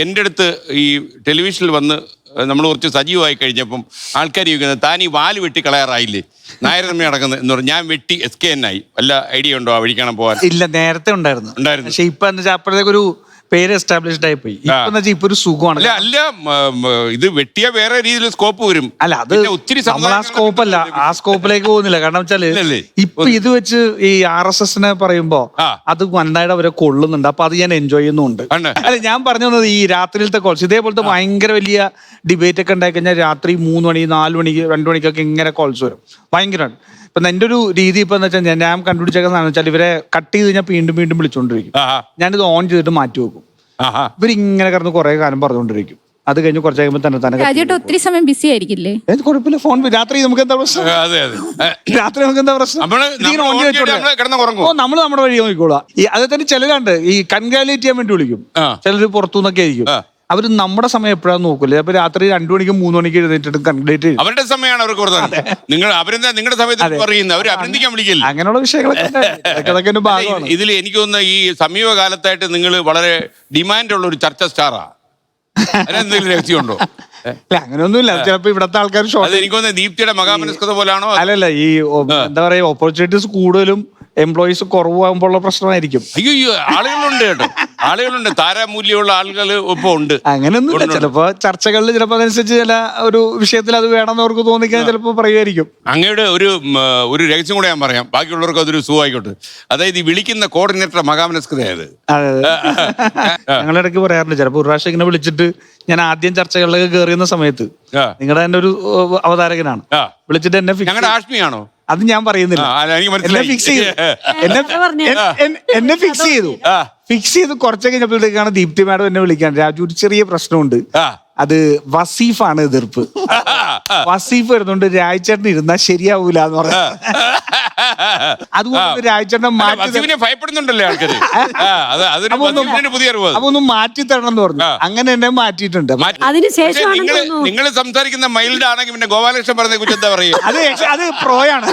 എൻ്റെ അടുത്ത് ഈ ടെലിവിഷനിൽ വന്ന് നമ്മൾ കുറച്ച് സജീവമായി കഴിഞ്ഞപ്പം ആൾക്കാർ ചോദിക്കുന്നത് താൻ ഈ വാല് വെട്ടി കളയാറായില്ലേ നായരമ്മ നടക്കുന്നത് എന്ന് പറഞ്ഞു. ഞാൻ വെട്ടി SKN ആയി. വല്ല ഐഡിയ ഉണ്ടോ ആ വഴിക്കണം പോകാൻ? ഇല്ല, നേരത്തെ ഉണ്ടായിരുന്നു. പക്ഷെ ഇപ്പൊ എന്താ വെച്ചാൽ അപ്പോഴത്തേക്ക് ഒരു പേര് എസ്റ്റാബ്ലിഷ്ഡ് ആയി പോയി. ഇപ്പൊ ഇപ്പൊ ഒരു സുഖമാണ്. അല്ല ഇത് വെട്ടിയ വേറെ രീതിയിൽ സ്കോപ്പ് വരും. അല്ല, അത് ഒത്തിരി നമ്മൾ ആ സ്കോപ്പ് അല്ല, ആ സ്കോപ്പിലേക്ക് പോകുന്നില്ല. കാരണം വെച്ചാല് ഇപ്പൊ ഇത് വെച്ച് ഈ RSSനെ പറയുമ്പോ അത് വന്നായിട്ട് അവരെ കൊള്ളുന്നുണ്ട്. അപ്പൊ അത് ഞാൻ എൻജോയ് ചെയ്യുന്നുണ്ട്. അല്ല, ഞാൻ പറഞ്ഞു തന്നത് ഈ രാത്രിയിലത്തെ കോൾസ് ഇതേപോലത്തെ ഭയങ്കര വലിയ ഡിബേറ്റ് ഒക്കെ ഉണ്ടായി കഴിഞ്ഞാൽ രാത്രി 3 മണി 4 മണിക്ക് 2 മണിക്കൊക്കെ ഇങ്ങനെ കോൾസ് വരും. ഭയങ്കരമാണ്. ഇപ്പൊ എന്റെ ഒരു രീതി ഇപ്പൊ എന്ന് വെച്ചാൽ ഞാൻ കണ്ടുപിടിച്ചേക്കുന്ന വെച്ചാൽ ഇവരെ കട്ട് ചെയ്ത് കഴിഞ്ഞാൽ വീണ്ടും വീണ്ടും വിളിച്ചോണ്ടിരിക്കും. ഞാനിത് ഓൺ ചെയ്തിട്ട് മാറ്റി വെക്കും. ഇവരിങ്ങനെ കിടന്ന് കുറെ കാലം പറഞ്ഞുകൊണ്ടിരിക്കും. അത് കഴിഞ്ഞ് കുറച്ച് കഴിയുമ്പോൾ തന്നെ ഒത്തിരി സമയം ബിസി ആയിരിക്കില്ലേ? കുഴപ്പമില്ല. ഫോൺ രാത്രി നമുക്ക് എന്താ പ്രശ്നം? രാത്രി നമുക്ക് എന്താ പ്രശ്നം? നമ്മൾ നമ്മുടെ വഴി നോക്കിക്കോളാം. അത് തന്നെ ചിലരുണ്ട് ഈ കൺഗ്രാലേറ്റ് ചെയ്യാൻ വേണ്ടി വിളിക്കും. ചിലർ പുറത്തുനിന്നൊക്കെ ആയിരിക്കും. അവര് നമ്മുടെ സമയം എപ്പോഴാണ് നോക്കൂല്ലേ. അപ്പൊ രാത്രി 2 മണിക്കും 3 മണിക്ക് എഴുന്നേറ്റിട്ട് കൺഗ്രാലേറ്റ് ചെയ്യും. അവരുടെ സമയമാണ് അവർക്ക് നിങ്ങളുടെ സമയത്ത് അങ്ങനെയുള്ള വിഷയങ്ങളൊക്കെ ഭാഗമാണ്. ഇതിൽ എനിക്ക് തോന്നുന്ന ഈ സമീപകാലത്തായിട്ട് നിങ്ങൾ വളരെ ഡിമാൻഡ് ഉള്ള ഒരു ചർച്ച സ്റ്റാറാ. അതിനെന്തെങ്കിലും രഹസ്യമുണ്ടോ? അങ്ങനെയൊന്നുമില്ല. ചിലപ്പോ ഇവിടത്തെ ആൾക്കാർ എനിക്ക് തോന്നുന്നത് ദീപ്തിയുടെ മഹാമനസ്കത പോലാണോ? അല്ലല്ല, ഈ എന്താ പറയാ ഓപ്പർച്യൂണിറ്റീസ് കൂടുതലും എംപ്ലോയീസ് കുറവാകുമ്പോഴുള്ള പ്രശ്നമായിരിക്കും. അയ്യോ, ആളുകളുണ്ട് കേട്ടോ, ആളുകളുണ്ട്. താരമൂല്യമുള്ള ആളുകൾ ഇപ്പൊ ഉണ്ട്. അങ്ങനെയൊന്നുമില്ല. ചിലപ്പോ ചർച്ചകളിൽ ചിലപ്പോ അതനുസരിച്ച് ചില ഒരു വിഷയത്തിൽ അത് വേണമെന്ന് അവർക്ക് തോന്നിക്കാൻ ചിലപ്പോ പറയുമായിരിക്കും. അങ്ങയുടെ ഒരു രഹസ്യം കൂടെ ഞാൻ പറയാം, ബാക്കിയുള്ളവർക്ക് അതൊരു സുഖമായിക്കോട്ടെ. അതായത് ഈ വിളിക്കുന്ന കോർഡിനേറ്റർ മഹാമനസ്കതയായത്. ഞങ്ങളിടയ്ക്ക് പറയാറുണ്ട്, ചിലപ്പോ ഒരു പ്രാവശ്യം ഇങ്ങനെ വിളിച്ചിട്ട് ഞാൻ ആദ്യം ചർച്ചകളിലൊക്കെ കയറിയുന്ന സമയത്ത് നിങ്ങളുടെ തന്നെ ഒരു അവതാരകനാണ് വിളിച്ചിട്ട് എന്നെ ഞങ്ങളുടെ ആഷ്മിയാണോ? അത് ഞാൻ പറയുന്നില്ല. എന്നെ ഫിക്സ് ചെയ്തു കുറച്ച് കഴിഞ്ഞപ്പോഴത്തേക്കാണ് ദീപ്തി മാഡം എന്നെ വിളിക്കാൻ. രാജു, ഒരു ചെറിയ പ്രശ്നമുണ്ട്, അത് വസീഫാണ് എതിർപ്പ്. വസീഫ് വരുന്നുണ്ട്, രാജചേട്ടൻ ഇരുന്നാ ശരിയാവൂല എന്ന് പറഞ്ഞു. അതുകൊണ്ട് രാജചേട്ടനെ ഭയപ്പെടുന്നുണ്ടല്ലേ ആൾക്കാര്? അപ്പൊ ഒന്ന് മാറ്റി തരണം എന്ന് പറഞ്ഞു. അങ്ങനെ എന്നെ മാറ്റിയിട്ടുണ്ട്. നിങ്ങൾ സംസാരിക്കുന്ന മൈൽഡ് ആണെങ്കിൽ പിന്നെ ഗോപാലകൃഷ്ണൻ പറഞ്ഞ കുറിച്ച് എന്താ പറയുക? അത് പ്രോയാണ്.